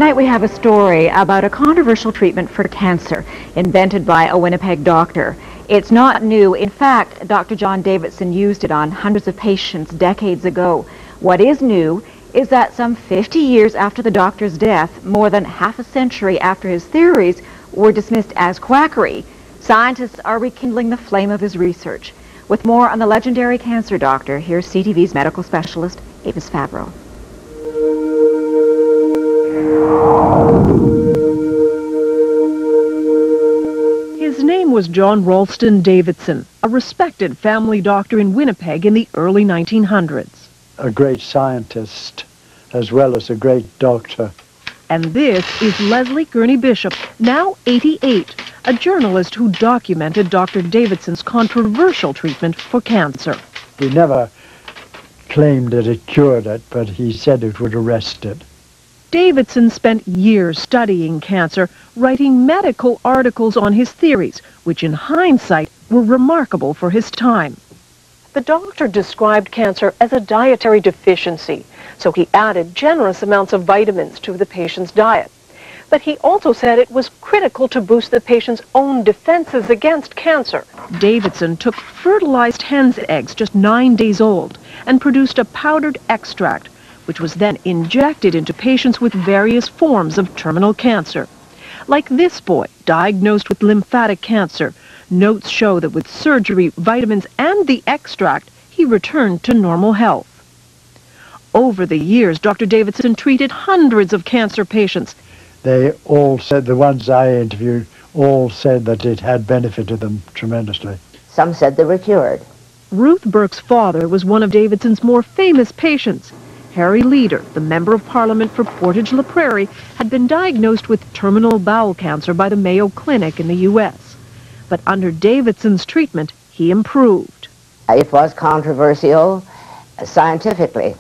Tonight we have a story about a controversial treatment for cancer invented by a Winnipeg doctor. It's not new. In fact, Dr. John Davidson used it on hundreds of patients decades ago. What is new is that some 50 years after the doctor's death, more than half a century after his theories were dismissed as quackery, scientists are rekindling the flame of his research. With more on the legendary cancer doctor, here's CTV's medical specialist, Avis Fabro. His name was John Ralston Davidson, a respected family doctor in Winnipeg in the early 1900s. A great scientist as well as a great doctor. And this is Leslie Gurney Bishop, now 88, a journalist who documented Dr. Davidson's controversial treatment for cancer. He never claimed that it cured it, but he said it would arrest it. Davidson spent years studying cancer, writing medical articles on his theories, which in hindsight were remarkable for his time. The doctor described cancer as a dietary deficiency, so he added generous amounts of vitamins to the patient's diet. But he also said it was critical to boost the patient's own defenses against cancer. Davidson took fertilized hen's eggs just 9 days old and produced a powdered extract, which was then injected into patients with various forms of terminal cancer. Like this boy, diagnosed with lymphatic cancer, notes show that with surgery, vitamins, and the extract, he returned to normal health. Over the years, Dr. Davidson treated hundreds of cancer patients. They all said, the ones I interviewed, all said that it had benefited them tremendously. Some said they were cured. Ruth Burke's father was one of Davidson's more famous patients. Harry Leader, the Member of Parliament for Portage-la Prairie, had been diagnosed with terminal bowel cancer by the Mayo Clinic in the U.S. But under Davidson's treatment, he improved. It was controversial scientifically,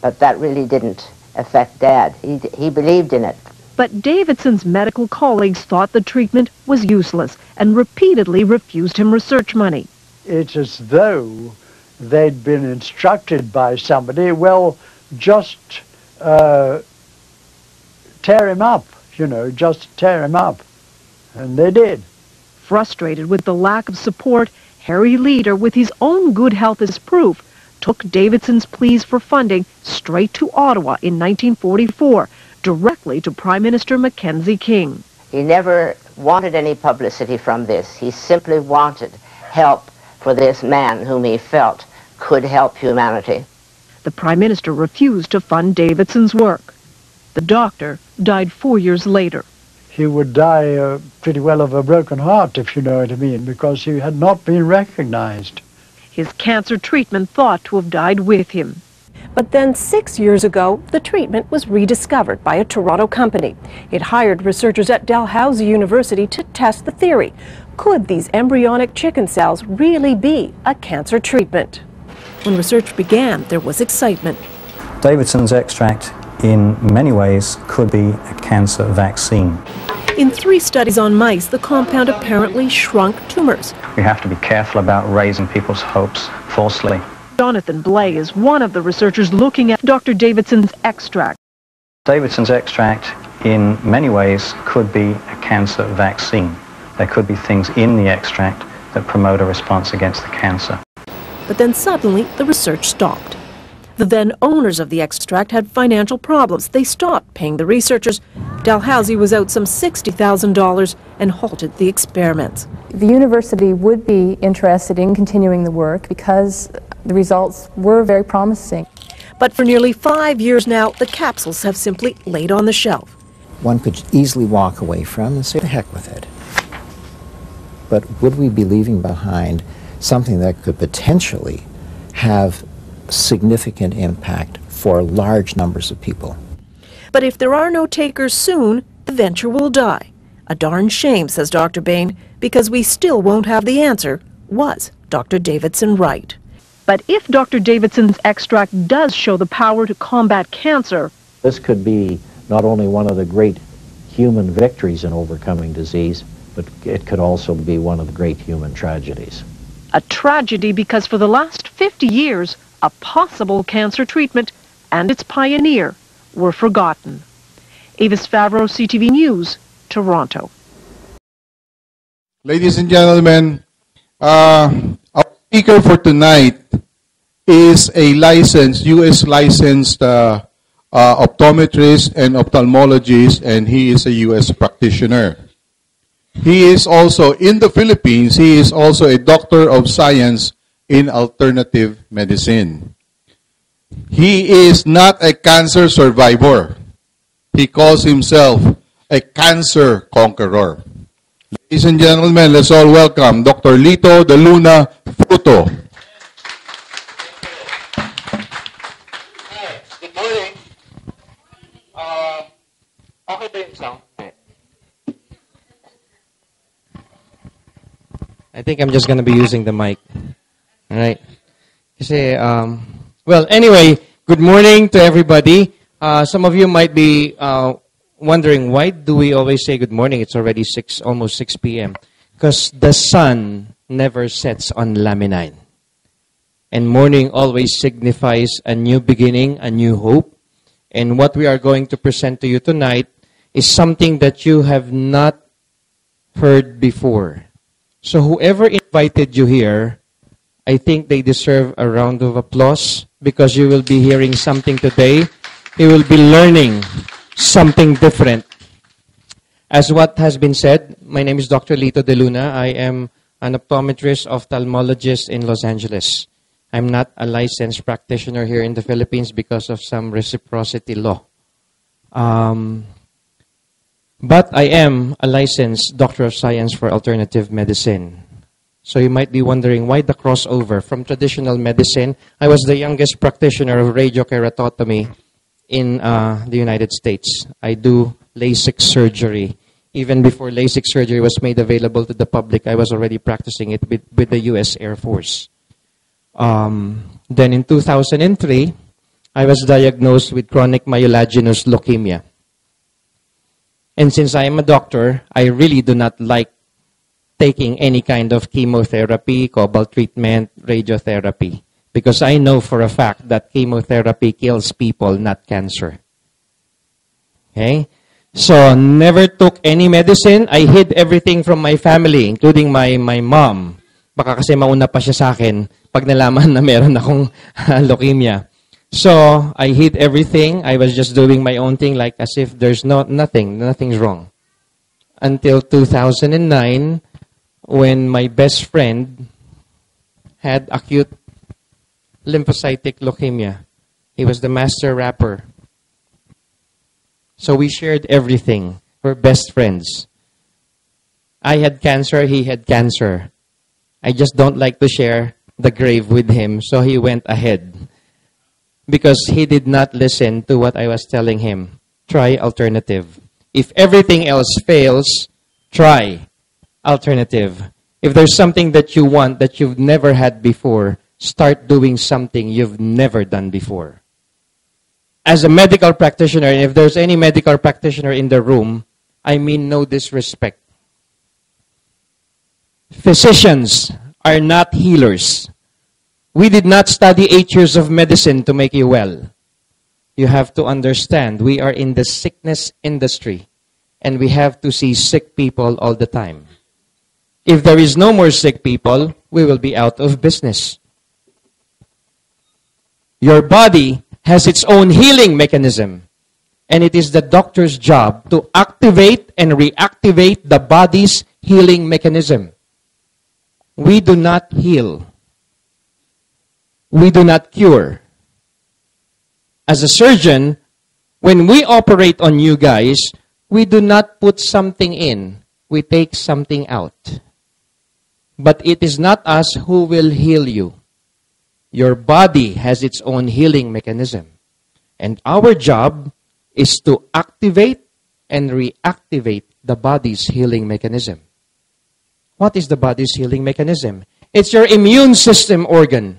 but that really didn't affect Dad. He believed in it. But Davidson's medical colleagues thought the treatment was useless and repeatedly refused him research money. It's as though they'd been instructed by somebody, well, just tear him up, just tear him up. And they did. Frustrated with the lack of support, Harry Leader, with his own good health as proof, took Davidson's pleas for funding straight to Ottawa in 1944, directly to Prime Minister Mackenzie King. He never wanted any publicity from this. He simply wanted help for this man whom he felt could help humanity. The Prime Minister refused to fund Davidson's work. The doctor died 4 years later. He would die pretty well of a broken heart, if you know what I mean, because he had not been recognized. His cancer treatment thought to have died with him. But then 6 years ago, the treatment was rediscovered by a Toronto company. It hired researchers at Dalhousie University to test the theory. Could these embryonic chicken cells really be a cancer treatment? When research began, there was excitement. Davidson's extract, in many ways, could be a cancer vaccine. In 3 studies on mice, the compound apparently shrunk tumors. We have to be careful about raising people's hopes falsely. Jonathan Blay is one of the researchers looking at Dr. Davidson's extract. Davidson's extract, in many ways, could be a cancer vaccine. There could be things in the extract that promote a response against the cancer. But then suddenly, the research stopped. The then owners of the extract had financial problems. They stopped paying the researchers. Dalhousie was out some $60,000 and halted the experiments. The university would be interested in continuing the work because the results were very promising. But for nearly 5 years now, the capsules have simply laid on the shelf. One could easily walk away from and say, the heck with it. But would we be leaving behind something that could potentially have significant impact for large numbers of people? But if there are no takers soon, the venture will die. A darn shame, says Dr. Bain, because we still won't have the answer. Was Dr. Davidson right? But if Dr. Davidson's extract does show the power to combat cancer, this could be not only one of the great human victories in overcoming disease, but it could also be one of the great human tragedies. A tragedy because for the last 50 years, a possible cancer treatment and its pioneer were forgotten. Avis Favreau, CTV News, Toronto. Ladies and gentlemen, our speaker for tonight is a licensed, U.S. licensed optometrist and ophthalmologist, and he is a U.S. practitioner. He is also, in the Philippines, he is also a doctor of science in alternative medicine. He is not a cancer survivor. He calls himself a cancer conqueror. Ladies and gentlemen, let's all welcome Dr. Lito de Luna Fruto. Hi, good morning. Okay ba yung sound? I think I'm just going to be using the mic. All right. Kasi, well, anyway, good morning to everybody. Some of you might be wondering, why do we always say good morning? It's already almost 6 p.m. Because the sun never sets on Laminine. And morning always signifies a new beginning, a new hope. And what we are going to present to you tonight is something that you have not heard before. So whoever invited you here, I think they deserve a round of applause because you will be hearing something today. You will be learning something different. As what has been said, my name is Dr. Lito de Luna. I am an optometrist ophthalmologist in Los Angeles. I'm not a licensed practitioner here in the Philippines because of some reciprocity law. But I am a licensed doctor of science for alternative medicine. So you might be wondering, why the crossover from traditional medicine? I was the youngest practitioner of radiokeratotomy in the United States. I do LASIK surgery. Even before LASIK surgery was made available to the public, I was already practicing it with the U.S. Air Force. Then in 2003, I was diagnosed with chronic myelogenous leukemia. And since I am a doctor, I really do not like taking any kind of chemotherapy, cobalt treatment, radiotherapy. Because I know for a fact that chemotherapy kills people, not cancer. Okay? So, never took any medicine. I hid everything from my family, including my mom. Baka kasi mauna pa siya sa akin pag nalaman na meron akong leukemia. So, I hid everything. I was just doing my own thing like as if there's nothing's wrong. Until 2009, when my best friend had acute lymphocytic leukemia. He was the master rapper. So we shared everything. We're best friends. I had cancer, he had cancer. I just don't like to share the grave with him, so he went ahead. Because he did not listen to what I was telling him. Try alternative. If everything else fails, try alternative. If there's something that you want that you've never had before, start doing something you've never done before. As a medical practitioner, and if there's any medical practitioner in the room, I mean no disrespect. Physicians are not healers. We did not study 8 years of medicine to make you well. You have to understand, we are in the sickness industry, and we have to see sick people all the time. If there is no more sick people, we will be out of business. Your body has its own healing mechanism, and it is the doctor's job to activate and reactivate the body's healing mechanism. We do not heal. We do not cure. As a surgeon, when we operate on you guys, we do not put something in. We take something out. But it is not us who will heal you. Your body has its own healing mechanism. And our job is to activate and reactivate the body's healing mechanism. What is the body's healing mechanism? It's your immune system organ.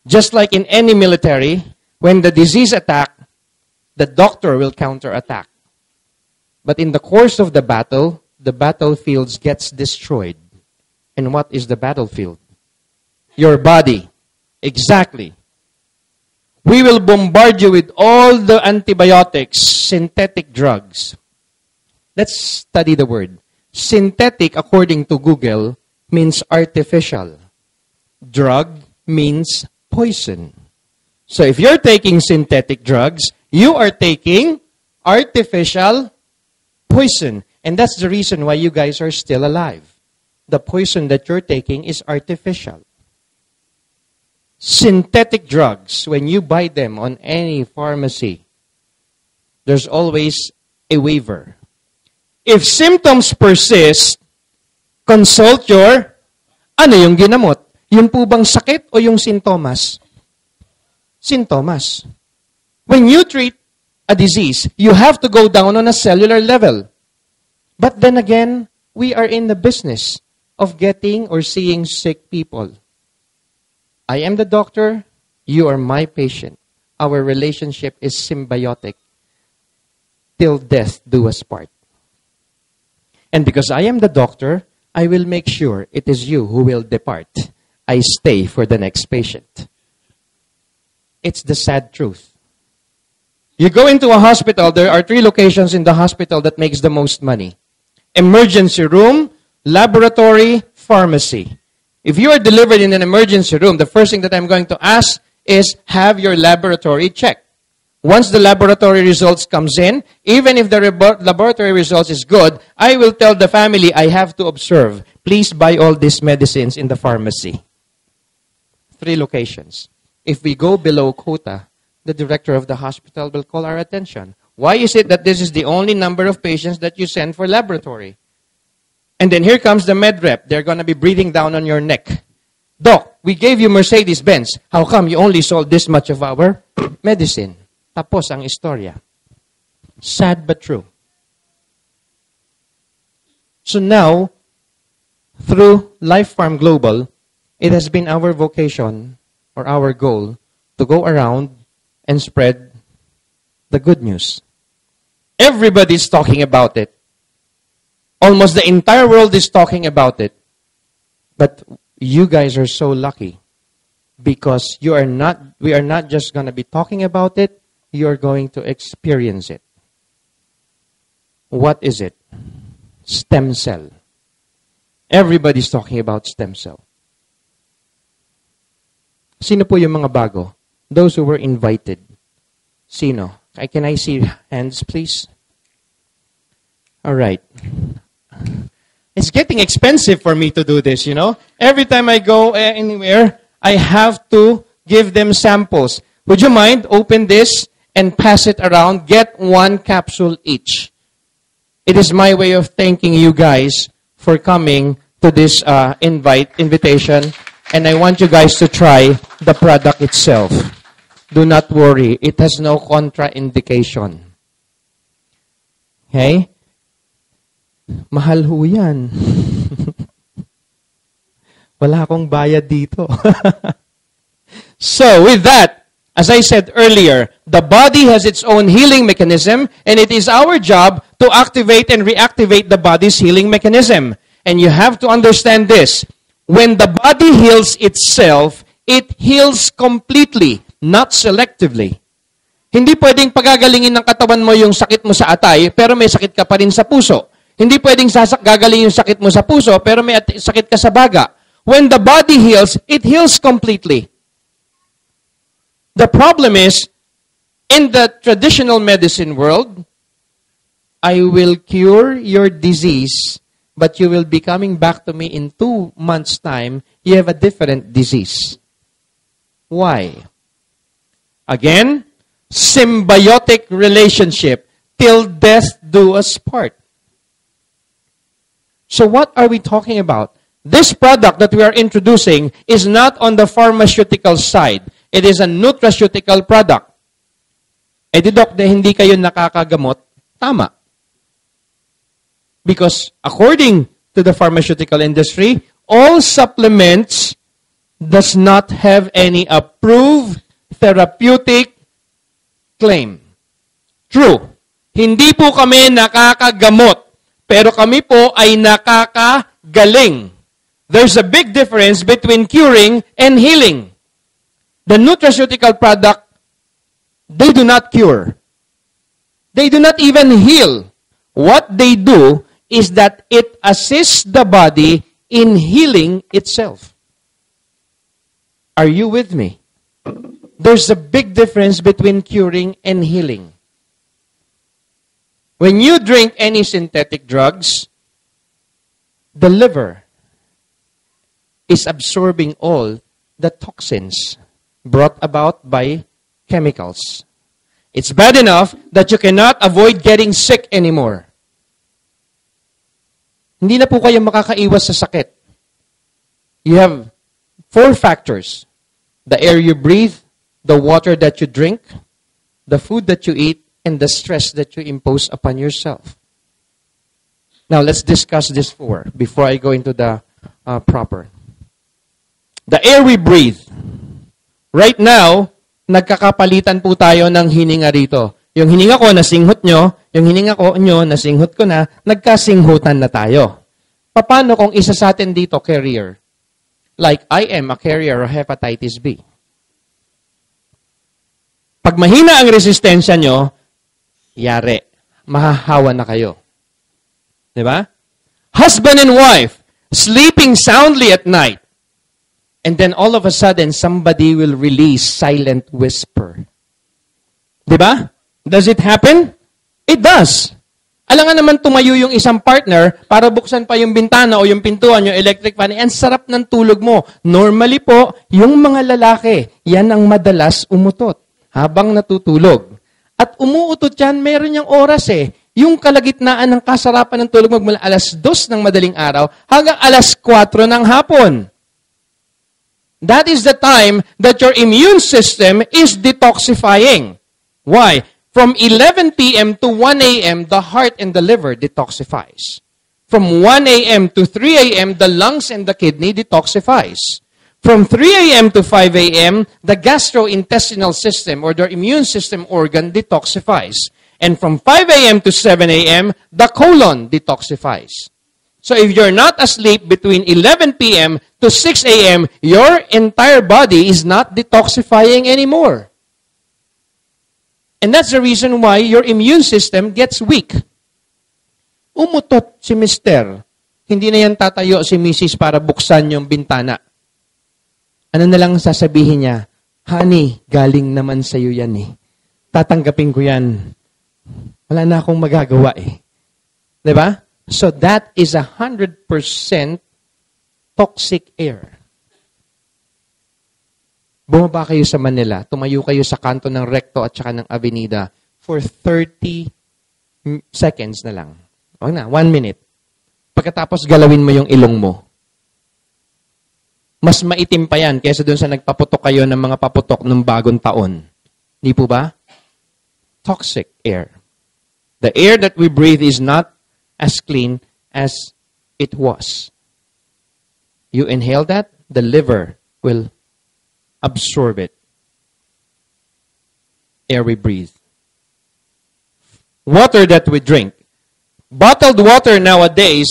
Just like in any military, when the disease attacks, the doctor will counterattack. But in the course of the battlefield gets destroyed. And what is the battlefield? Your body. Exactly. We will bombard you with all the antibiotics, synthetic drugs. Let's study the word. Synthetic, according to Google, means artificial. Drug means poison. So if you're taking synthetic drugs, you are taking artificial poison. And that's the reason why you guys are still alive. The poison that you're taking is artificial. Synthetic drugs, when you buy them on any pharmacy, there's always a waiver. If symptoms persist, consult your, ano yung ginamot? Yung po bang sakit o yung sintomas? Sintomas. When you treat a disease, you have to go down on a cellular level. But then again, we are in the business of getting or seeing sick people. I am the doctor, you are my patient. Our relationship is symbiotic. Till death do us part. And because I am the doctor, I will make sure it is you who will depart. I stay for the next patient. It's the sad truth. You go into a hospital, there are 3 locations in the hospital that makes the most money. Emergency room, laboratory, pharmacy. If you are delivered in an emergency room, the first thing that I'm going to ask is have your laboratory checked. Once the laboratory results comes in, even if the laboratory results is good, I will tell the family I have to observe. Please buy all these medicines in the pharmacy. 3 locations. If we go below quota, the director of the hospital will call our attention. Why is it that this is the only number of patients that you send for laboratory? And then here comes the med rep. They're going to be breathing down on your neck. Doc, we gave you Mercedes-Benz. How come you only sold this much of our medicine? Tapos ang istorya. Sad but true. So now, through Lifepharm Global, it has been our vocation or our goal to go around and spread the good news. Everybody's talking about it. Almost the entire world is talking about it. But you guys are so lucky because we are not just going to be talking about it, you are going to experience it. What is it? Stem cell. Everybody's talking about stem cell. Sino po yung mga bago? Those who were invited. Sino? Can I see hands, please? All right. It's getting expensive for me to do this, you know. Every time I go anywhere, I have to give them samples. Would you mind open this and pass it around? Get 1 capsule each. It is my way of thanking you guys for coming to this invitation. And I want you guys to try the product itself. Do not worry. It has no contraindication. Okay? Mahal ho yan. Wala akong bayad dito. So, with that, as I said earlier, the body has its own healing mechanism, and it is our job to activate and reactivate the body's healing mechanism. And you have to understand this. When the body heals itself, it heals completely, not selectively. Hindi pwedeng pagagalingin ng katawan mo yung sakit mo sa atay, pero may sakit ka pa rin sa puso. Hindi pwedeng gagalingin yung sakit mo sa puso, pero may sakit ka sa baga. When the body heals, it heals completely. The problem is, in the traditional medicine world, I will cure your disease, but you will be coming back to me in 2 months' time, you have a different disease. Why? Again, symbiotic relationship. Till death do us part. So what are we talking about? This product that we are introducing is not on the pharmaceutical side. It is a nutraceutical product. Eh di doc, hindi kayo nakakagamot. Tama. Because according to the pharmaceutical industry, all supplements does not have any approved therapeutic claim. True. Hindi po kami nakakagamot, pero kami po ay nakakagaling. There's a big difference between curing and healing. The nutraceutical product They do not cure. They do not even heal. What they do is that it assists the body in healing itself. Are you with me? There's a big difference between curing and healing. When you drink any synthetic drugs, the liver is absorbing all the toxins brought about by chemicals. It's bad enough that you cannot avoid getting sick anymore. Hindi na po kayo makakaiwas sa sakit. You have 4 factors. The air you breathe, the water that you drink, the food that you eat, and the stress that you impose upon yourself. Now, let's discuss this 4 before I go into the proper. The air we breathe. Right now, nagkakapalitan po tayo ng hininga rito. Yung hininga ko, nasinghot nyo. Yung hininga ko, nyo, nasinghot ko na. Nagkasinghutan na tayo. Paano kung isa sa atin dito, carrier? Like, I am a carrier of hepatitis B. Pag mahina ang resistensya nyo, yari, mahahawa na kayo. Diba? Husband and wife, sleeping soundly at night. And then all of a sudden, somebody will release silent whisper. Diba? Does it happen? It does. Alangan naman tumayo yung isang partner para buksan pa yung bintana o yung pintuan, yung electric fan. Ang sarap ng tulog mo. Normally po, yung mga lalaki, yan ang madalas umutot habang natutulog. At umuutot yan, meron niyang oras eh. Yung kalagitnaan ng kasarapan ng tulog magmula alas 2 ng madaling araw hanggang alas 4 ng hapon. That is the time that your immune system is detoxifying. Why? From 11 p.m. to 1 a.m., the heart and the liver detoxifies. From 1 a.m. to 3 a.m., the lungs and the kidney detoxifies. From 3 a.m. to 5 a.m., the gastrointestinal system or the immune system organ detoxifies. And from 5 a.m. to 7 a.m., the colon detoxifies. So if you're not asleep between 11 p.m. to 6 a.m., your entire body is not detoxifying anymore. And that's the reason why your immune system gets weak. Umutot si Mister. Hindi na yan tatayo si Mrs. para buksan yung bintana. Ano na lang sasabihin niya? Honey, galing naman sa'yo yan eh. Tatanggapin ko yan. Wala na akong magagawa eh. Diba? So that is 100% toxic air. Bumaba kayo sa Manila, tumayo kayo sa kanto ng Recto at saka ng Avenida for 30 seconds na lang. Wag na, 1 minute. Pagkatapos galawin mo yung ilong mo. Mas maitim pa yan kaysa dun sa nagpaputok kayo ng mga paputok ng bagong taon. Di po ba? Toxic air. The air that we breathe is not as clean as it was. You inhale that, the liver will absorb it. Air we breathe. Water that we drink. Bottled water nowadays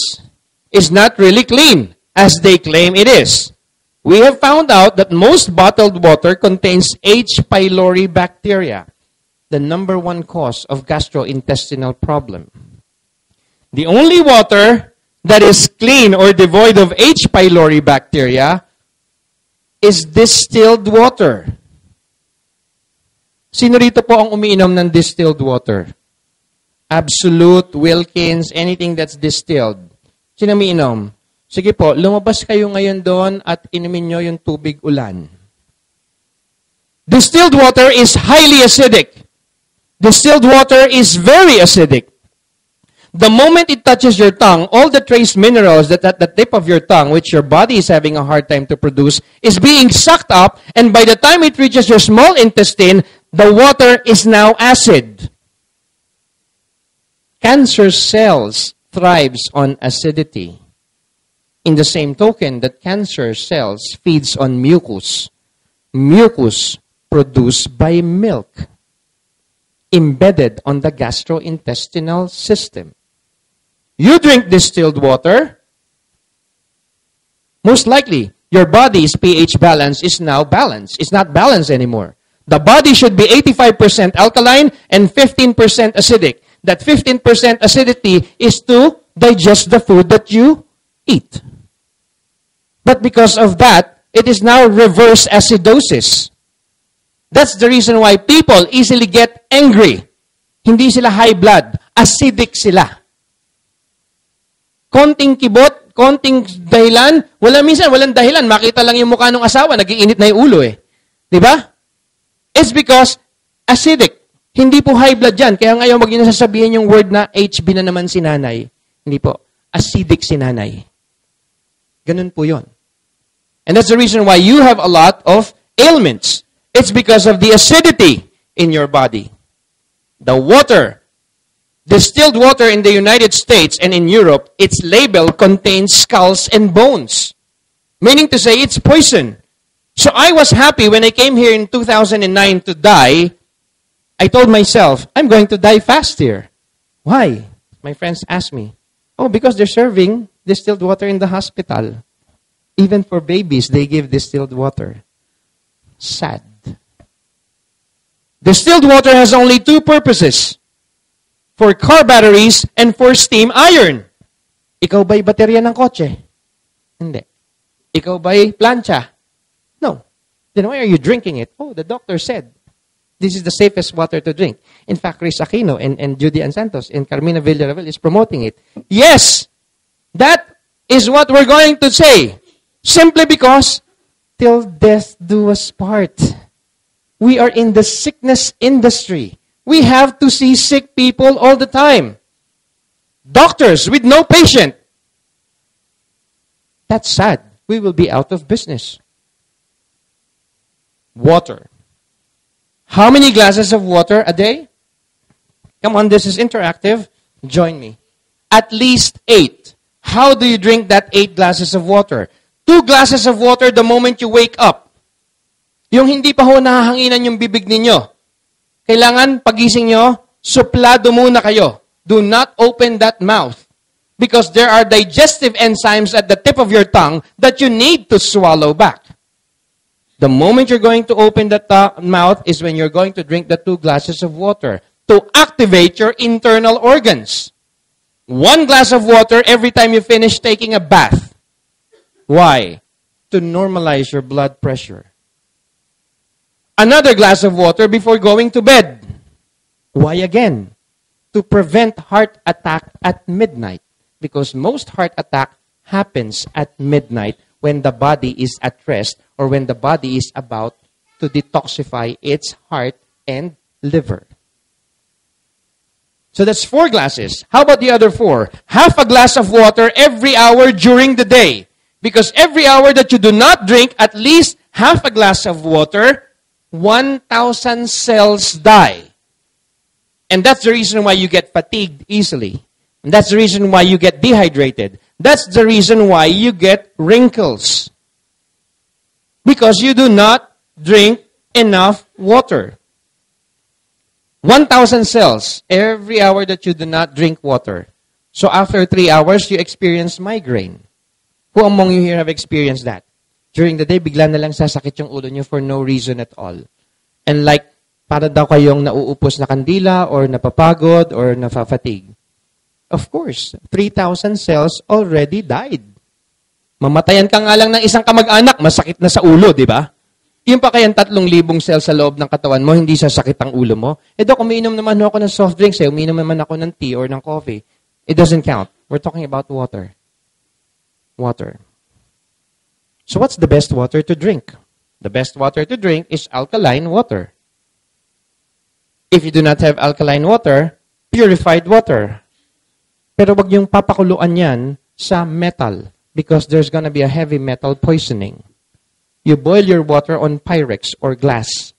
is not really clean as they claim it is. We have found out that most bottled water contains H. pylori bacteria, the #1 cause of gastrointestinal problem. The only water that is clean or devoid of H. pylori bacteria is distilled water. Sino rito po ang umiinom ng distilled water? Absolute, Wilkins, anything that's distilled. Sino umiinom? Sige po, lumabas kayo ngayon doon at inumin nyo yung tubig ulan. Distilled water is highly acidic. Distilled water is very acidic. The moment it touches your tongue, all the trace minerals that at the tip of your tongue, which your body is having a hard time to produce, is being sucked up, and by the time it reaches your small intestine, the water is now acid. Cancer cells thrives on acidity. In the same token that cancer cells feeds on mucus. Mucus produced by milk, embedded on the gastrointestinal system. You drink distilled water, most likely, your body's pH balance is now balanced. It's not balanced anymore. The body should be 85% alkaline and 15% acidic. That 15% acidity is to digest the food that you eat. But because of that, it is now reverse acidosis. That's the reason why people easily get angry. Hindi sila high blood. Acidic sila. Konting kibot, konting dahilan, walang dahilan. Makita lang yung mukha ng asawa, nagiinit na yung ulo eh. Diba? It's because acidic. Hindi po high blood yan. Kaya ngayon, wag niyo na sasabihin yung word na HB na naman si nanay. Hindi po. Acidic si nanay. Ganun po yun. And that's the reason why you have a lot of ailments. It's because of the acidity in your body. The water, distilled water in the United States and in Europe, its label contains skulls and bones. Meaning to say, it's poison. So I was happy when I came here in 2009 to die. I told myself, I'm going to die fast here. Why? My friends asked me, oh, because they're serving distilled water in the hospital. Even for babies, they give distilled water. Sad. Distilled water has only two purposes. For car batteries and for steam iron. Ikaw ba'y baterya ng kotse? Hindi. Ikaw ba'y plancha? No. Then why are you drinking it? Oh, the doctor said, this is the safest water to drink. In fact, Chris Aquino and Judy Ann Santos and Carmina Villarreal is promoting it. Yes, that is what we're going to say. Simply because, till death do us part. We are in the sickness industry. We have to see sick people all the time. Doctors with no patient. That's sad. We will be out of business. Water. How many glasses of water a day? Come on, this is interactive. Join me. At least 8. How do you drink that 8 glasses of water? 2 glasses of water the moment you wake up. Yung hindi pa ho nahahanginan yung bibig ninyo. Kailangan pagising nyo, suplado muna kayo. Do not open that mouth. Because there are digestive enzymes at the tip of your tongue that you need to swallow back. The moment you're going to open that mouth is when you're going to drink the 2 glasses of water to activate your internal organs. 1 glass of water every time you finish taking a bath. Why? To normalize your blood pressure. Another glass of water before going to bed. Why again? To prevent heart attack at midnight. Because most heart attack happens at midnight when the body is at rest or when the body is about to detoxify its heart and liver. So that's 4 glasses. How about the other 4? Half a glass of water every hour during the day. Because every hour that you do not drink at least half a glass of water, 1,000 cells die. And that's the reason why you get fatigued easily. And that's the reason why you get dehydrated. That's the reason why you get wrinkles. Because you do not drink enough water. 1,000 cells every hour that you do not drink water. So after 3 hours, you experience migraine. Who among you here have experienced that? During the day, bigla na lang sasakit yung ulo nyo for no reason at all. And like, para daw kayong nauupos na kandila or napapagod or nafa-fatigue. Of course, 3,000 cells already died. Mamatayan ka nga lang ng isang kamag-anak, masakit na sa ulo, di ba? Yung pa kayang 3,000 cells sa loob ng katawan mo, hindi sasakit ang ulo mo. Eh do, umiinom naman ako ng soft drinks, umiinom naman ako ng tea or ng coffee. It doesn't count. We're talking about water. Water. So what's the best water to drink? The best water to drink is alkaline water. If you do not have alkaline water, purified water. Pero wag yung papakuluan yan sa metal because there's gonna be a heavy metal poisoning. You boil your water on Pyrex or glass.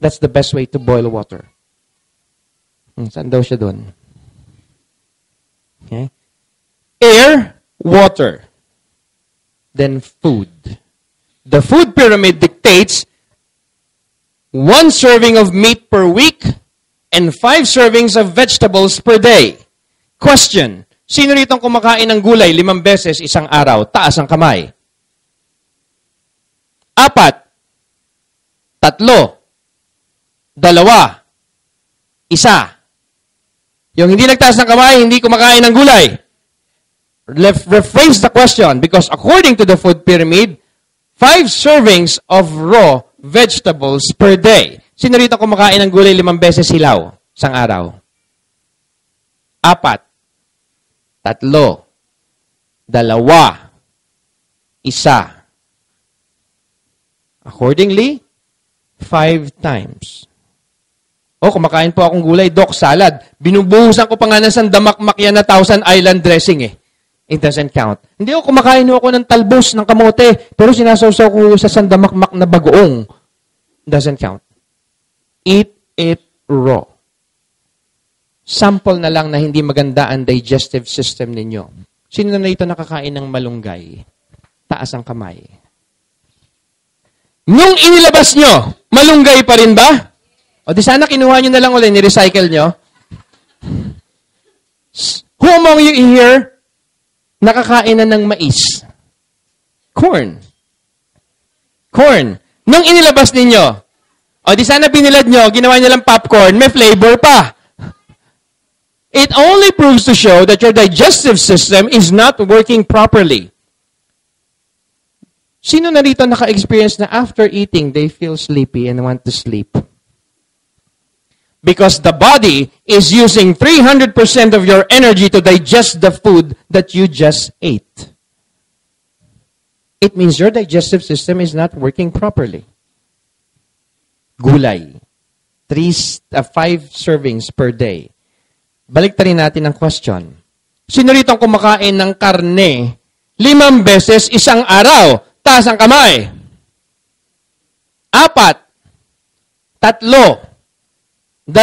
That's the best way to boil water. Saan daw siya doon? Okay. Air, water. Then food. The food pyramid dictates 1 serving of meat per week and 5 servings of vegetables per day. Question. Sino rito kumakain ng gulay 5 beses isang araw? Taas ang kamay. 4. 3 3, 2, 1. Yung hindi nagtaas ng kamay, hindi kumakain ng gulay. Rephrase the question, because according to the food pyramid, 5 servings of raw vegetables per day. Sino rito kumakain ng gulay 5 beses hilaw isang araw? 4, 3, 2, 1. Accordingly, 5 times. O, kumakain po akong gulay, Doc, salad. Binubuhusan ko pa nga ng sandamakmak yan na 1,000 Island dressing eh. It doesn't count. Hindi ako kumakain ako ng talbos ng kamote, pero sinasawsaw ko sa sandamakmak na bagoong. Doesn't count. Eat it raw. Sample na lang na hindi maganda ang digestive system ninyo. Sino na ito nakakain ng malunggay? Taas ang kamay. Nung inilabas nyo, malunggay pa rin ba? O di sana kinuha nyo na lang ulit, ni-recycle nyo. Who among you here nakakain na ng mais? Corn. Corn. Nung inilabas ninyo, o di sana binilad nyo, ginawa nyo lang popcorn, may flavor pa. It only proves to show that your digestive system is not working properly. Sino na dito naka-experience na after eating, they feel sleepy and want to sleep? Because the body is using 300% of your energy to digest the food that you just ate. It means your digestive system is not working properly. Gulay. 5 servings per day. Baliktarin natin ang question. Sino rito ang kumakain ng karne 5 beses isang araw? Taas ang kamay. 4, 3, 2, 1.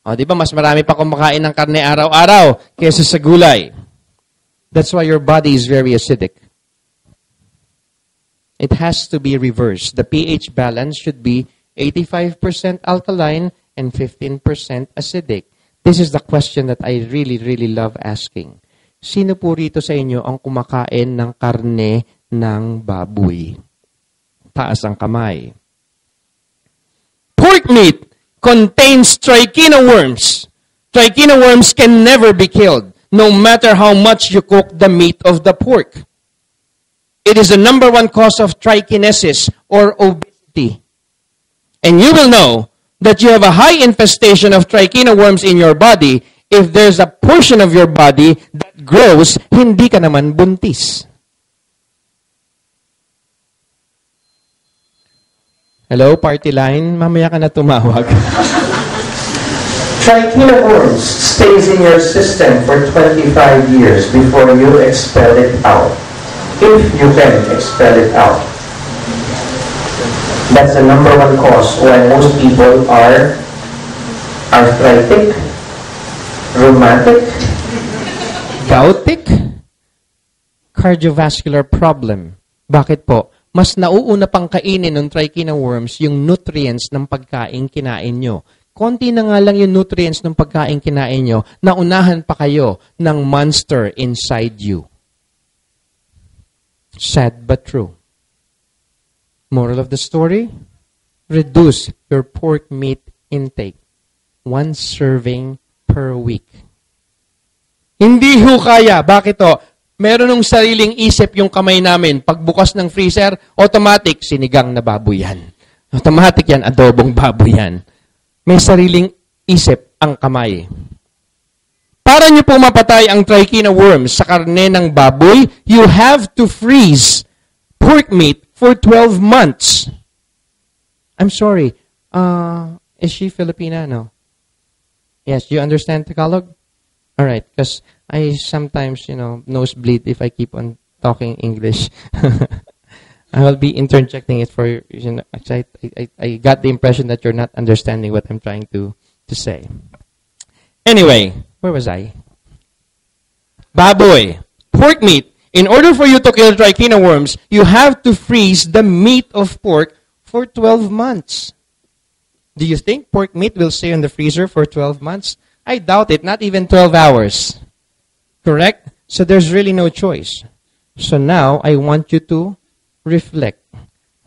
O, di ba, mas marami pa kumakain ng karne araw-araw kaysa sa gulay. That's why your body is very acidic. It has to be reversed. The pH balance should be 85% alkaline and 15% acidic. This is the question that I really, really love asking. Sino po rito sa inyo ang kumakain ng karne ng baboy? Taas ang kamay. Pork meat contains trichina worms. Trichina worms can never be killed, no matter how much you cook the meat of the pork. It is the number 1 cause of trichinosis or obesity. And you will know that you have a high infestation of trichina worms in your body if there's a portion of your body that grows, hindi ka naman buntis. Hello, party line? Mamaya ka na tumawag. Trichina worms stays in your system for 25 years before you expel it out. If you can expel it out. That's the number 1 cause why most people are arthritic, rheumatic, goutic, cardiovascular problem. Bakit po? Mas nauuna pang kainin ng trichina worms yung nutrients ng pagkain kinain nyo. Konti na nga lang yung nutrients ng pagkain kinain nyo, naunahan pa kayo ng monster inside you. Sad but true. Moral of the story? Reduce your pork meat intake. 1 serving per week. Hindi ho kaya. Bakit to? Meron ng sariling isip yung kamay namin. Pagbukas ng freezer, automatic, sinigang na baboy yan. Automatic yan, adobong baboy yan. May sariling isip ang kamay. Para nyo po mapatay ang trichina worms sa karne ng baboy, you have to freeze pork meat for 12 months. I'm sorry. Is she Filipina? No. Yes, you understand Tagalog? All right, because I sometimes, nosebleed if I keep on talking English. I will be interjecting it for you. I got the impression that you're not understanding what I'm trying to say. Anyway, where was I? Baboy, pork meat. In order for you to kill trichina worms, you have to freeze the meat of pork for 12 months. Do you think pork meat will stay in the freezer for 12 months? I doubt it, not even 12 hours. Correct? So there's really no choice. So now, I want you to reflect.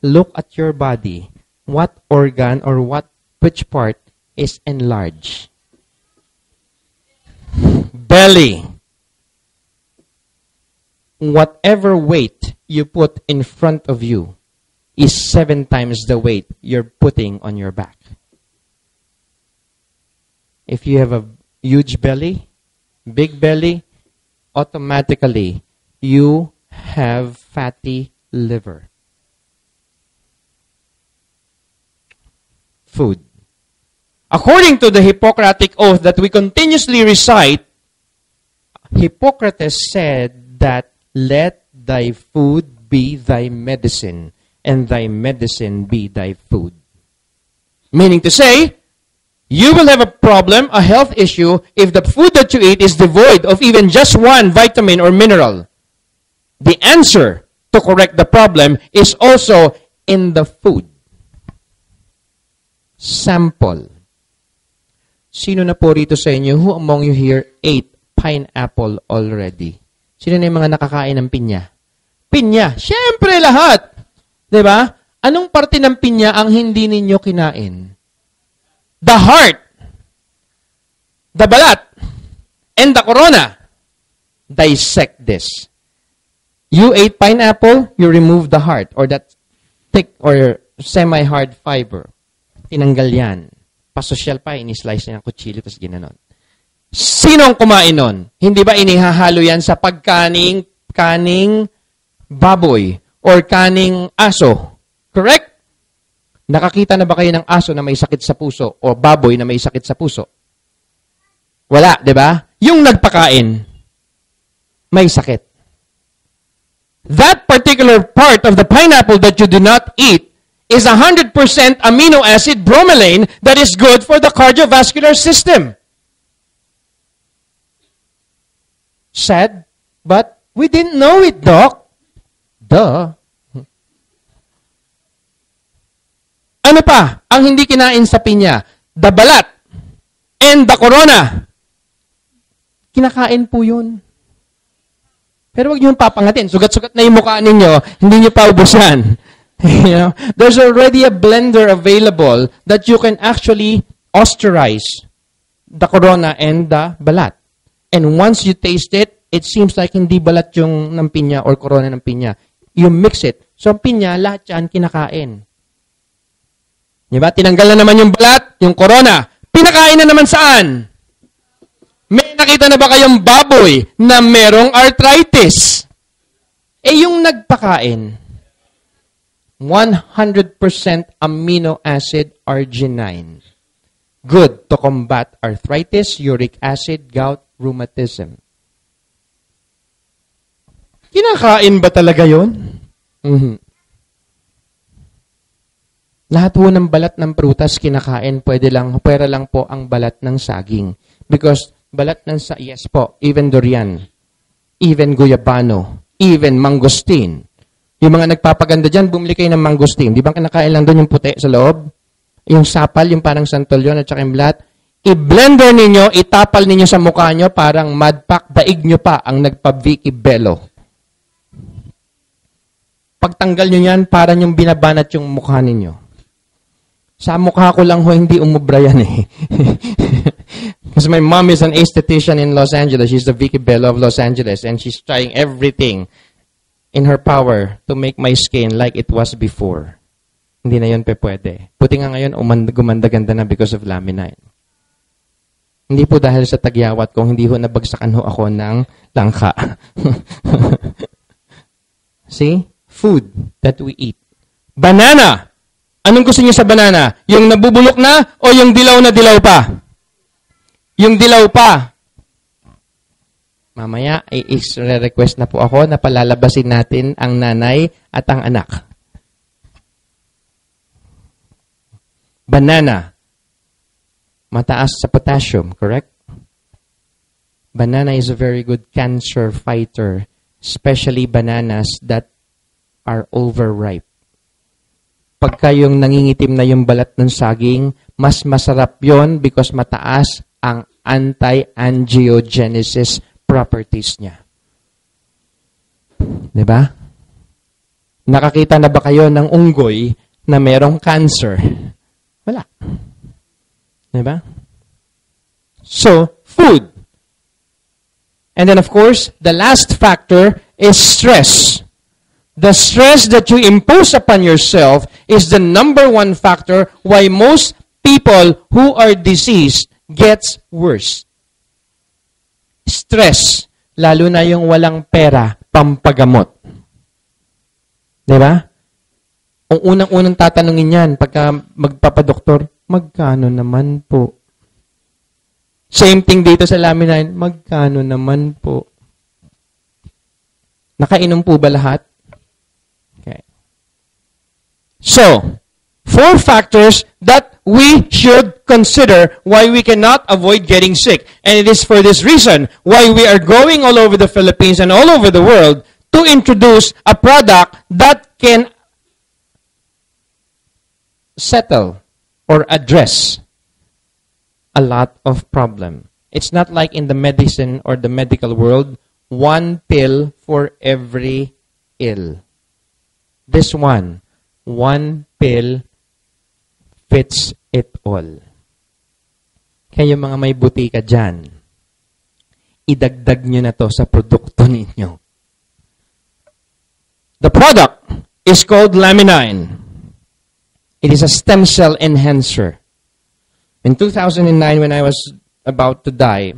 look at your body. What organ or which part is enlarged? Belly. Whatever weight you put in front of you is 7 times the weight you're putting on your back. If you have a huge belly, big belly, automatically you have fatty liver. Food. According to the Hippocratic Oath that we continuously recite, Hippocrates said that let thy food be thy medicine, and thy medicine be thy food. Meaning to say, you will have a problem, a health issue, if the food that you eat is devoid of even just one vitamin or mineral. The answer to correct the problem is also in the food. Sample. Sino na po rito sa inyo, who among you here ate pineapple already? Sino na yung mga nakakain ng pinya? Pinya. Siyempre lahat. Diba? Anong parte ng pinya ang hindi ninyo kinain? The heart, the balat, and the corona. Dissect this. You ate pineapple, you remove the heart, or that thick or semi-hard fiber. Tinanggal yan. Pasosyal pa, ini-slice niya ng kutsilyo, tapos ginanon. Sino ang kumain nun? Hindi ba inihahalo yan sa kaning baboy or kaning aso? Correct? Nakakita na ba kayo ng aso na may sakit sa puso o baboy na may sakit sa puso? Wala, di ba? Yung nagpakain, may sakit. That particular part of the pineapple that you do not eat is 100% amino acid bromelain that is good for the cardiovascular system. Sad, but we didn't know it, Doc. Duh. Ano pa ang hindi kinain sa pinya? The balat and the corona. Kinakain po yun. Pero wag niyo papangatin. Sugat-sugat na yung mukha ninyo, hindi niyo pa ubusan. You know, there's already a blender available that you can actually osterize the corona and the balat. And once you taste it, it seems like hindi balat yung ng pinya or corona ng pinya. You mix it. So, pinya, lahat yan kinakain. Diba? Tinanggal na naman yung balat, yung corona. Pinakain na naman saan? May nakita na ba kayong baboy na merong arthritis? Yung nagpakain, 100% amino acid arginine. Good to combat arthritis, uric acid, gout, rheumatism. Kinakain ba talaga yun? Lahat po ng balat ng prutas kinakain, pwera lang po ang balat ng saging. Because balat ng yes po, even durian, even guyabano, even mangosteen. Yung mga nagpapaganda dyan, bumili kayo ng mangosteen. Di ba kinakain lang doon yung puti sa loob? Yung sapal, yung parang santol yun, at saka yung balat. I-blender ninyo, itapal ninyo sa mukha nyo, parang madpack, daig nyo pa ang nagpa-Vicky Bello. Pagtanggal nyo yan, parang yung binabanat yung mukha ninyo. Sa mukha ko lang ho, hindi umubra yan eh. Because my mom is an esthetician in Los Angeles. She's the Vicky Bello of Los Angeles. And she's trying everything in her power to make my skin like it was before. Hindi na yun pwede. Buti nga ngayon, gumanda-ganda na because of Laminine. Hindi po dahil sa tagyawat kung hindi ho nabagsakan ho ako ng langka. See? Food that we eat. Banana! Anong gusto niyo sa banana? Yung nabubulok na o yung dilaw na dilaw pa? Yung dilaw pa. Mamaya, i-request na po ako na palalabasin natin ang nanay at ang anak. Banana. Mataas sa potassium, correct? Banana is a very good cancer fighter, especially bananas that are overripe. Pagka yung nangingitim na yung balat ng saging, mas masarap yon because mataas ang anti-angiogenesis properties niya. Diba? Nakakita na ba kayo ng unggoy na merong cancer? Wala. Diba? So, food. And then, of course, the last factor is stress. The stress that you impose upon yourself is the number one factor why most people who are diseased gets worse. Stress. Lalo na yung walang pera, pampagamot. Diba? Ang unang-unang tatanungin yan, pagka magpapadoktor, magkano naman po? Same thing dito sa Laminine, magkano naman po? Nakainom po ba lahat? Okay. So, 4 factors that we should consider why we cannot avoid getting sick. And it is for this reason why we are going all over the Philippines and all over the world to introduce a product that can settle or address a lot of problem. It's not like in the medicine or the medical world, one pill for every ill. This one pill fits it all. Kaya mga may butika dyan, idagdag nyo na to sa produkto ninyo. The product is called Laminine. It is a stem cell enhancer. In 2009, when I was about to die,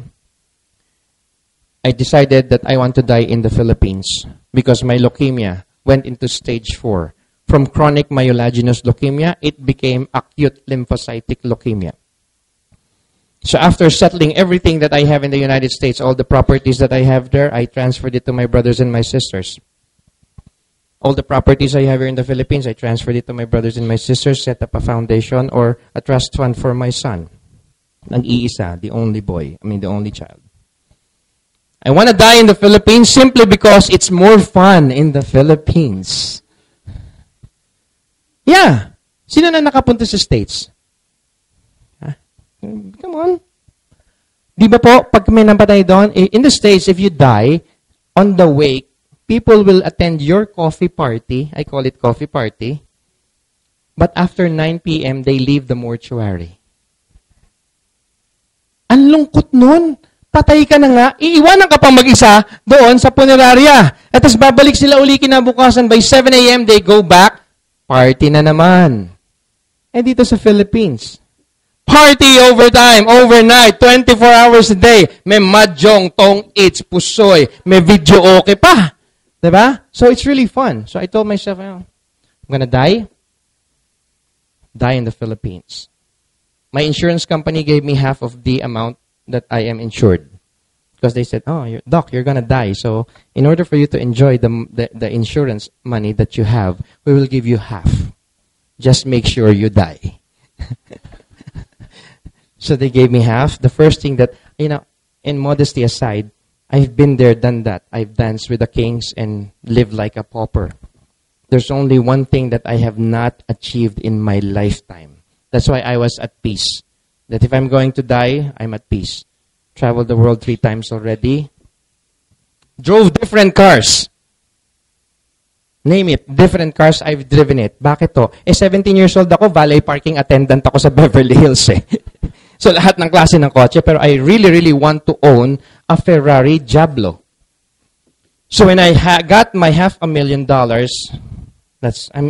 I decided that I want to die in the Philippines because my leukemia went into stage 4. From chronic myelogenous leukemia, it became acute lymphocytic leukemia. So after settling everything that I have in the United States, all the properties that I have there, I transferred it to my brothers and my sisters. All the properties I have here in the Philippines, I transferred it to my brothers and my sisters, set up a foundation or a trust fund for my son. Nag-iisa, the only child. I want to die in the Philippines simply because it's more fun in the Philippines. Yeah. Sino na nakapunta sa States? Huh? Come on. Di ba po, pag may napatay doon, in the States, if you die, on the wake, people will attend your coffee party. I call it coffee party. But after 9 p.m., they leave the mortuary. Ang lungkot nun. Patay ka na nga, iiwanan ka pang mag-isa doon sa punerarya. At tapos babalik sila uli kinabukasan. By 7 a.m., they go back. Party na naman. Eh dito sa Philippines, party overtime, overnight, 24 hours a day. May mahjong, tong its, pusoy. May video okay pa. Diba? So it's really fun. So I told myself, I'm gonna die in the Philippines. My insurance company gave me half of the amount that I am insured. Because they said, Doc, you're gonna die. So in order for you to enjoy the insurance money that you have, we will give you half. Just make sure you die. So they gave me half. The first thing that, in modesty aside, I've been there, done that. I've danced with the kings and lived like a pauper. There's only one thing that I have not achieved in my lifetime. That's why I was at peace. That if I'm going to die, I'm at peace. Traveled the world 3 times already. Drove different cars. Name it. Different cars, I've driven it. Bakit to? 17 years old ako, valet parking attendant ako sa Beverly Hills eh. So lahat ng klase ng kotse, pero I really, really want to own a Ferrari Diablo. So when I got my $500,000,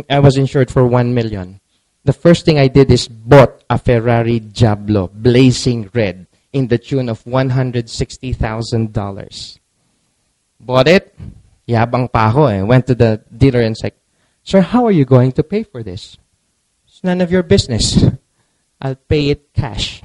I was insured for $1 million. The first thing I did is bought a Ferrari Diablo, blazing red, in the tune of $160,000. Bought it. Yabang pa ako eh. Went to the dealer and said, "Sir, how are you going to pay for this?" It's none of your business. I'll pay it cash.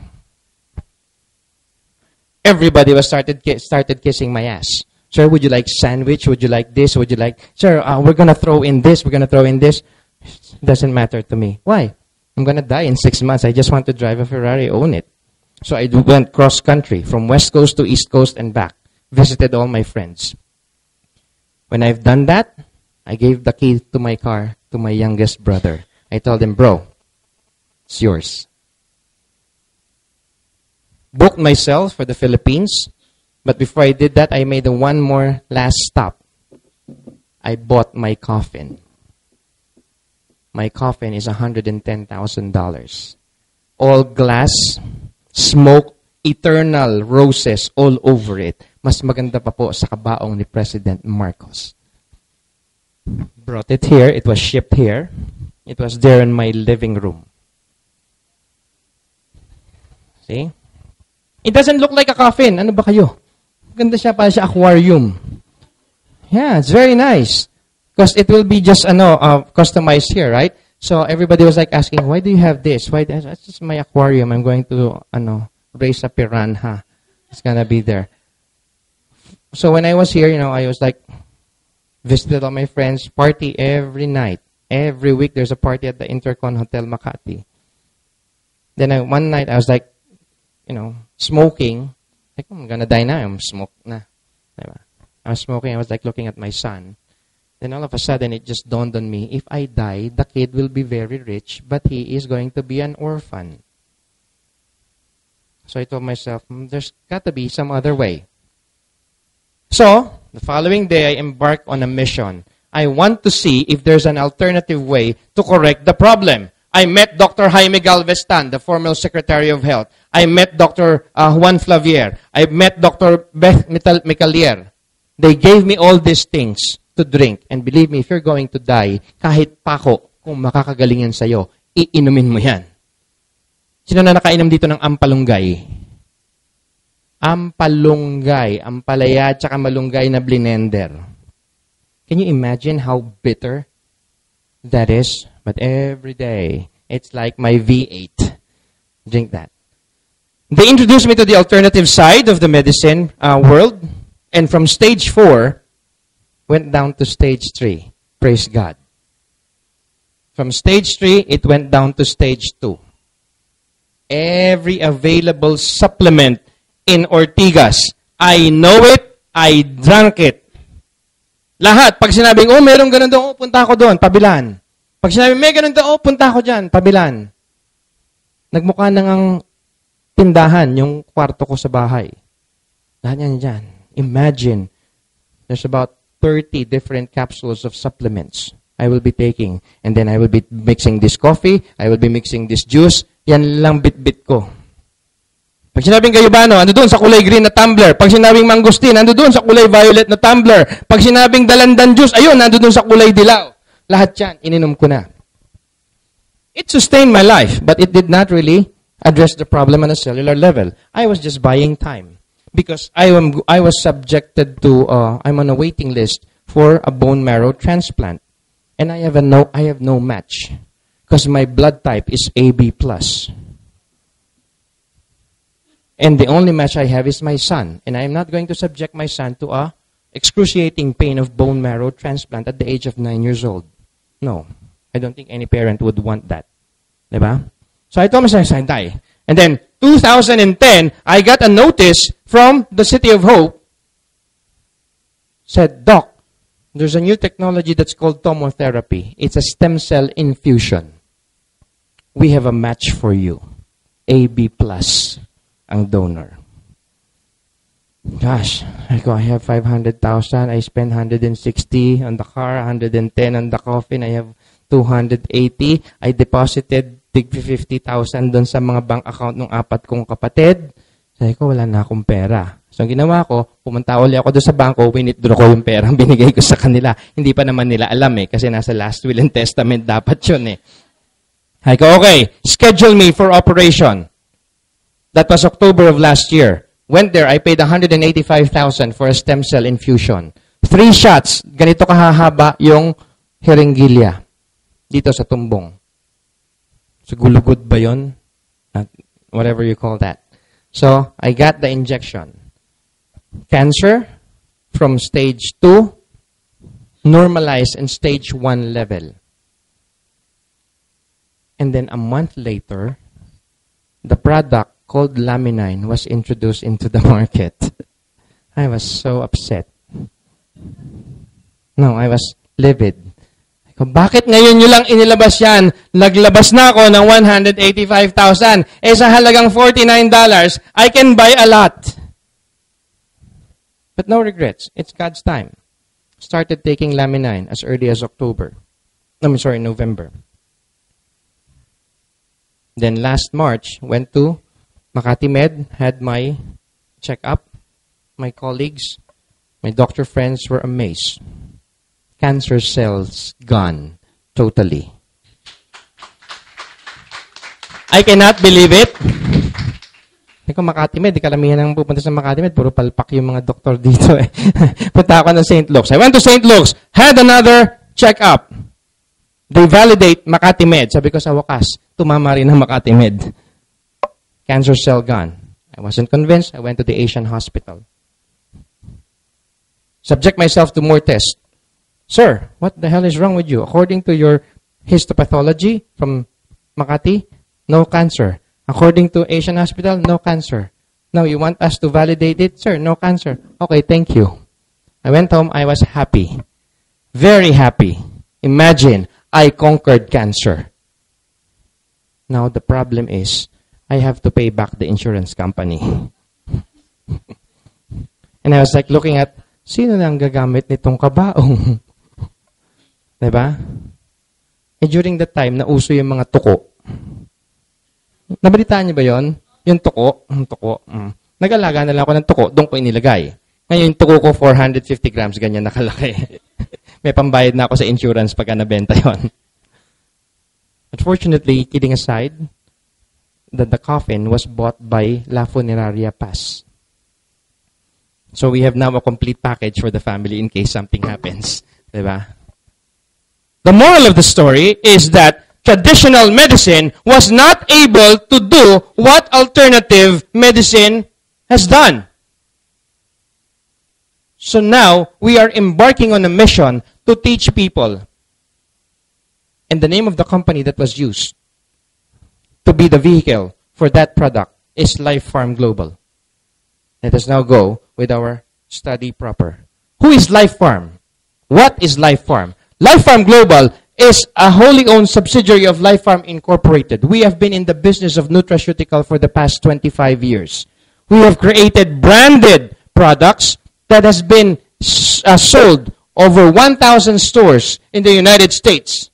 Everybody started kissing my ass. "Sir, would you like sandwich? Would you like this? Would you like..." "Sir, we're going to throw in this. We're going to throw in this." It doesn't matter to me. Why? I'm going to die in 6 months. I just want to drive a Ferrari, own it. So I went cross-country, from West Coast to East Coast and back. Visited all my friends. When I've done that, I gave the key to my car to my youngest brother. I told him, "Bro, it's yours." Booked myself for the Philippines. But before I did that, I made one more last stop. I bought my coffin. my coffin is $110,000. All glass, smoke, eternal roses all over it. Mas maganda pa po sa kabaong ni President Marcos. Brought it here. It was shipped here. It was there in my living room. See? It doesn't look like a coffin. Ano ba kayo? Maganda siya, para siya aquarium. Yeah, it's very nice. Because it will be just customized here, right? So everybody was like asking, why do you have this? Why? That's just my aquarium. I'm going to raise a piranha. It's gonna be there. So when I was here, I was like, visited all my friends, party every night. Every week there's a party at the Intercon Hotel Makati. Then one night I was like, smoking. Like, I'm gonna die now. I'm smoke na. Diba? I was smoking. I was like looking at my son. Then all of a sudden it just dawned on me, if I die, the kid will be very rich, but he is going to be an orphan. So I told myself, there's got to be some other way. So, the following day, I embarked on a mission. I want to see if there's an alternative way to correct the problem. I met Dr. Jaime Galvestan, the former Secretary of Health. I met Dr. Juan Flavier. I met Dr. Beth Micalier. They gave me all these things to drink. And believe me, if you're going to die, kahit pako, kung makakagaling yan sa'yo, iinumin mo yan. Sino na nakainom dito ng ampalunggay? Ampalunggay, ampalaya, tsaka malunggay na blender. Can you imagine how bitter that is? But every day, it's like my V8. Drink that. They introduced me to the alternative side of the medicine world. And from stage 4, went down to stage 3. Praise God. From stage 3, it went down to stage 2. Every available supplement in Ortigas, I know it, I drank it. Lahat. Pag sinabing, meron ganun doon, punta ako doon, pabilan. Pag sinabing, may ganun doon, punta ako dyan, pabilan. Nagmukha na ngang tindahan yung kwarto ko sa bahay. Lahat yan dyan. Imagine, there's about 30 different capsules of supplements I will be taking. And then I will be mixing this coffee, I will be mixing this juice. Yan lang bit-bit ko. Pag sinabing gayubano, ando doon sa kulay green na tumbler. Pag sinabing mangustin, ando doon sa kulay violet na tumbler. Pag sinabing dalandan juice, ayun, ando doon sa kulay dilaw. Lahat yan, ininom ko na. It sustained my life, but it did not really address the problem on a cellular level. I was just buying time. Because I was subjected to, I'm on a waiting list for a bone marrow transplant. And I have no match. Because my blood type is AB+. And the only match I have is my son. And I'm not going to subject my son to a excruciating pain of bone marrow transplant at the age of 9 years old. No. I don't think any parent would want that. Diba? So I told myself, I die. And then, 2010, I got a notice from the City of Hope. Said, Doc, there's a new technology that's called tomotherapy. It's a stem cell infusion. We have a match for you. AB+ ang donor. Gosh, I have 500,000. I spend 160 on the car, 110 on the coffin. I have 280. I deposited 50,000 doon sa mga bank account ng 4 kong kapatid. Sabi ko, wala na akong pera. So, ang ginawa ko, pumunta ulit ako doon sa bangko, withdraw ko yung pera, binigay ko sa kanila. Hindi pa naman nila alam kasi nasa last will and testament dapat yun Sabi ko, okay, schedule me for operation. That was October of last year. Went there, I paid 185,000 for a stem cell infusion. 3 shots, ganito kahahaba yung hiringgilya dito sa tumbong. So, gulugod ba yun? Whatever you call that. So, I got the injection. Cancer from stage 2, normalized in stage 1 level. And then a month later, the product called Laminine was introduced into the market. I was so upset. No, I was livid. Bakit ngayon nyo lang inilabas yan? Naglabas na ako ng 185,000. Sa halagang $49, I can buy a lot. But no regrets. It's God's time. Started taking Laminine as early as November. Then last March, went to Makati Med, had my checkup. My colleagues, my doctor friends were amazed. Cancer cells gone totally. I cannot believe it. Hindi ko Makati Med, di kalamihan ang pupunta sa Makati Med, puro palpak yung mga doktor dito eh. Punta ako ng St. Luke's. I went to St. Luke's, had another check-up. They validate Makati Med. Sabi ko sa wakas, tumama rin ang Makati Med. Cancer cell gone. I wasn't convinced. I went to the Asian hospital. Subject myself to more tests. Sir, what the hell is wrong with you? According to your histopathology from Makati, no cancer. According to Asian hospital, no cancer. Now, you want us to validate it? Sir, no cancer. Okay, thank you. I went home. I was happy. Very happy. Imagine, I conquered cancer. Now, the problem is, I have to pay back the insurance company. And I was like looking at, sino nang gagamit nitong kabaong? Diba? Eh, during that time, nauso yung mga tuko. Nabalitaan niyo ba yon? Yung tuko. Nag-alaga na lang ako ng tuko, doon ko inilagay. Ngayon, yung tuko ko, 450 grams, ganyan nakalaki. May pambayad na ako sa insurance pagka nabenta yon. Unfortunately, kidding aside, that the coffin was bought by La Funeraria Paz. So we have now a complete package for the family in case something happens. Diba? The moral of the story is that traditional medicine was not able to do what alternative medicine has done. So now, we are embarking on a mission to teach people. And the name of the company that was used to be the vehicle for that product is Lifepharm Global. Let us now go with our study proper. Who is Lifepharm? What is Lifepharm? Lifepharm Global is a wholly owned subsidiary of Lifepharm Incorporated. We have been in the business of nutraceutical for the past 25 years. We have created branded products that has been sold over 1,000 stores in the United States.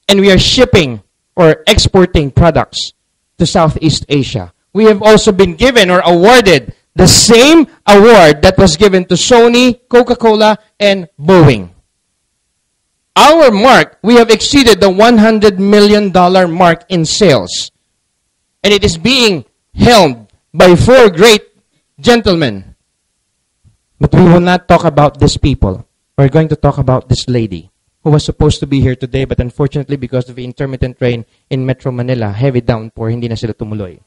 And we are shipping or exporting products to Southeast Asia. We have also been given or awarded the same award that was given to Sony, Coca-Cola, and Boeing. Our mark, we have exceeded the $100 million mark in sales. And it is being helmed by 4 great gentlemen. But we will not talk about these people. We're going to talk about this lady who was supposed to be here today, but unfortunately because of the intermittent rain in Metro Manila, heavy downpour, hindi na sila tumuloy.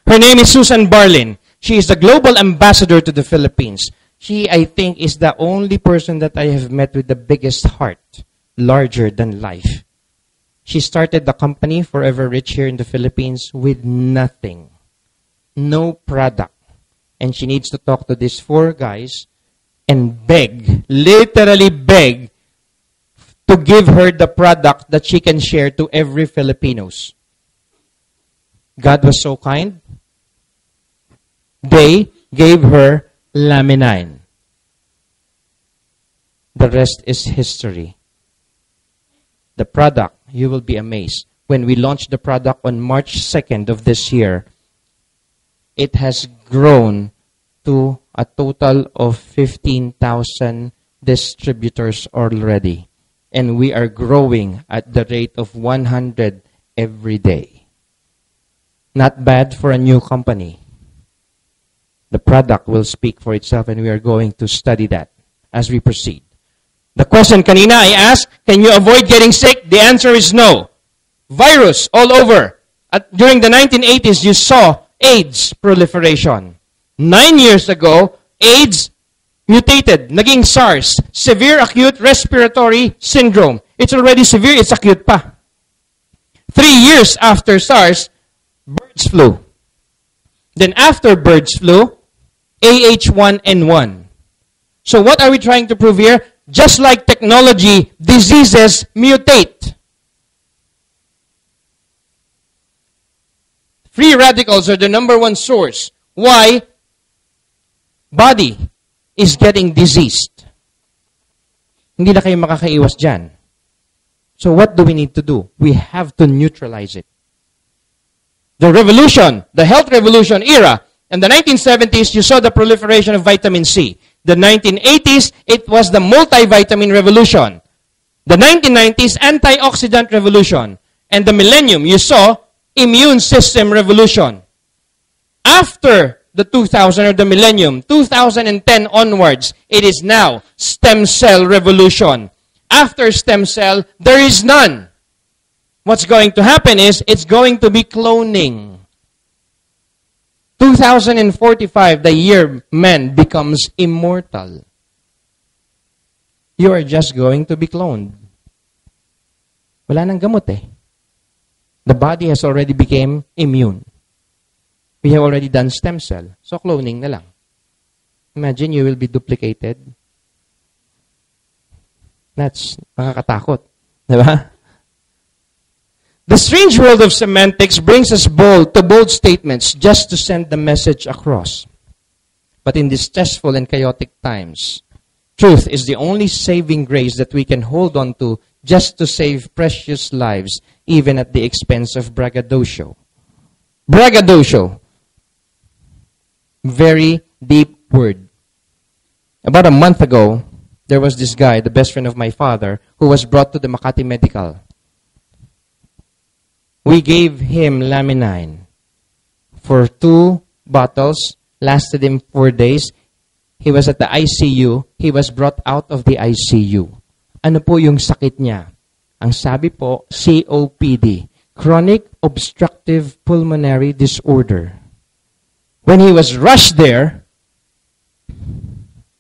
Her name is Susan Barlin. She is the global ambassador to the Philippines. She, I think, is the only person that I have met with the biggest heart, larger than life. She started the company Forever Rich here in the Philippines with nothing. No product. And she needs to talk to these 4 guys and beg, literally beg, to give her the product that she can share to every Filipinos. God was so kind. They gave her Laminine. The rest is history. The product, you will be amazed. When we launched the product on March 2nd of this year, it has grown to a total of 15,000 distributors already. And we are growing at the rate of 100 every day. Not bad for a new company. The product will speak for itself, and we are going to study that as we proceed. The question kanina I asked, can you avoid getting sick? The answer is no. Virus all over. During the 1980s, you saw AIDS proliferation. 9 years ago, AIDS mutated, naging SARS, severe acute respiratory syndrome. It's already severe, it's acute pa. 3 years after SARS, birds flu. Then after birds flu, AH1N1. So what are we trying to prove here? Just like technology, diseases mutate. Free radicals are the #1 source. Why? Body is getting diseased. Hindi na kayo makakaiwas dyan. So what do we need to do? We have to neutralize it. the revolution, the health revolution era. In the 1970s, you saw the proliferation of vitamin C. The 1980s, it was the multivitamin revolution. The 1990s, antioxidant revolution. And the millennium, you saw immune system revolution. After the 2000 or the millennium, 2010 onwards, it is now stem cell revolution. After stem cell, there is none. What's going to happen is, it's going to be cloning. 2045, the year man becomes immortal. You are just going to be cloned. Wala nang gamot eh. The body has already become immune. We have already done stem cell. So cloning na lang. Imagine you will be duplicated. That's nakakatakot. Diba? The strange world of semantics brings us bold statements just to send the message across. But in these stressful and chaotic times, truth is the only saving grace that we can hold on to just to save precious lives, even at the expense of braggadocio. Braggadocio. Very deep word. About a month ago, there was this guy, the best friend of my father, who was brought to the Makati Medical. We gave him Laminine for 2 bottles, lasted him 4 days. He was at the ICU. He was brought out of the ICU. Ano po yung sakit niya? Ang sabi po, COPD, chronic obstructive pulmonary disorder. When he was rushed there,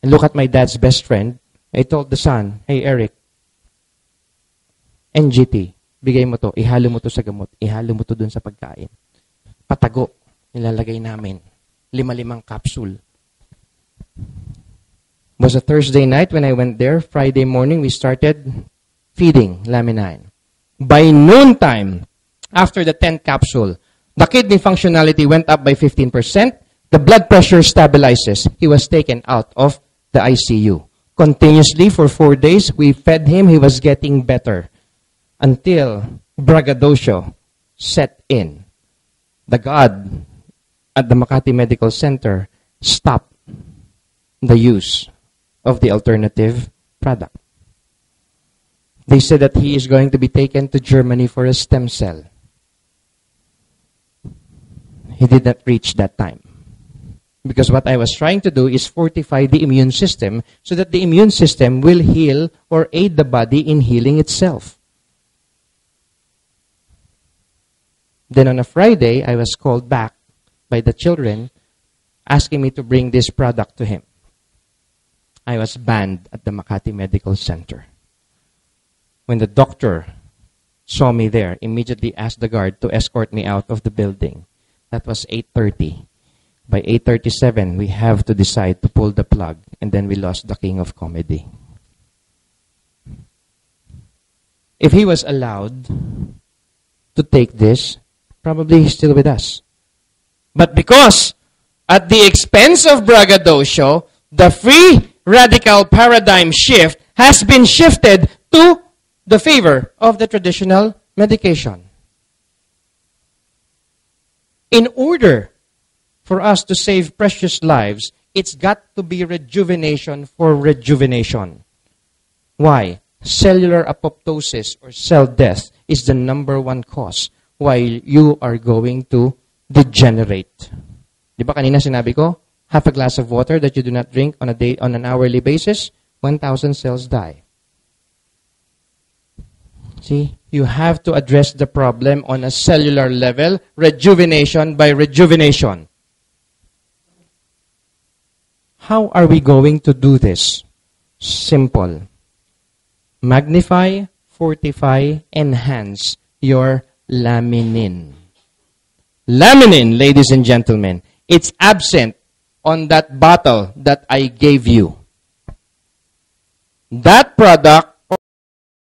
and look at my dad's best friend, I told the son, hey Eric, NGT, bigay mo to, ihalo mo to sa gamot, ihalo mo to dun sa pagkain. Patago, nilalagay namin. 5 capsule. It was a Thursday night when I went there. Friday morning, we started feeding Laminine. By noontime, after the 10th capsule, the kidney functionality went up by 15%. The blood pressure stabilizes. He was taken out of the ICU. Continuously for 4 days, we fed him. He was getting better. Until braggadocio set in. The God at the Makati Medical Center stopped the use of the alternative product. They said that he is going to be taken to Germany for a stem cell. He did not reach that time. Because what I was trying to do is fortify the immune system so that the immune system will heal or aid the body in healing itself. Then on a Friday, I was called back by the children asking me to bring this product to him. I was banned at the Makati Medical Center. When the doctor saw me there, immediately asked the guard to escort me out of the building. That was 8:30. By 8:37, we have to decide to pull the plug, and then we lost the king of comedy. If he was allowed to take this, probably he's still with us. But because at the expense of braggadocio, the free radical paradigm shift has been shifted to the favor of the traditional medication. In order for us to save precious lives, it's got to be rejuvenation for rejuvenation. Why? Cellular apoptosis or cell death is the #1 cause why you are going to degenerate. Di ba kanina sinabi ko, half a glass of water that you do not drink on an hourly basis, 1,000 cells die. See, you have to address the problem on a cellular level, rejuvenation by rejuvenation. How are we going to do this? Simple. Magnify, fortify, enhance your laminine. Laminine, ladies and gentlemen, it's absent on that bottle that I gave you. That product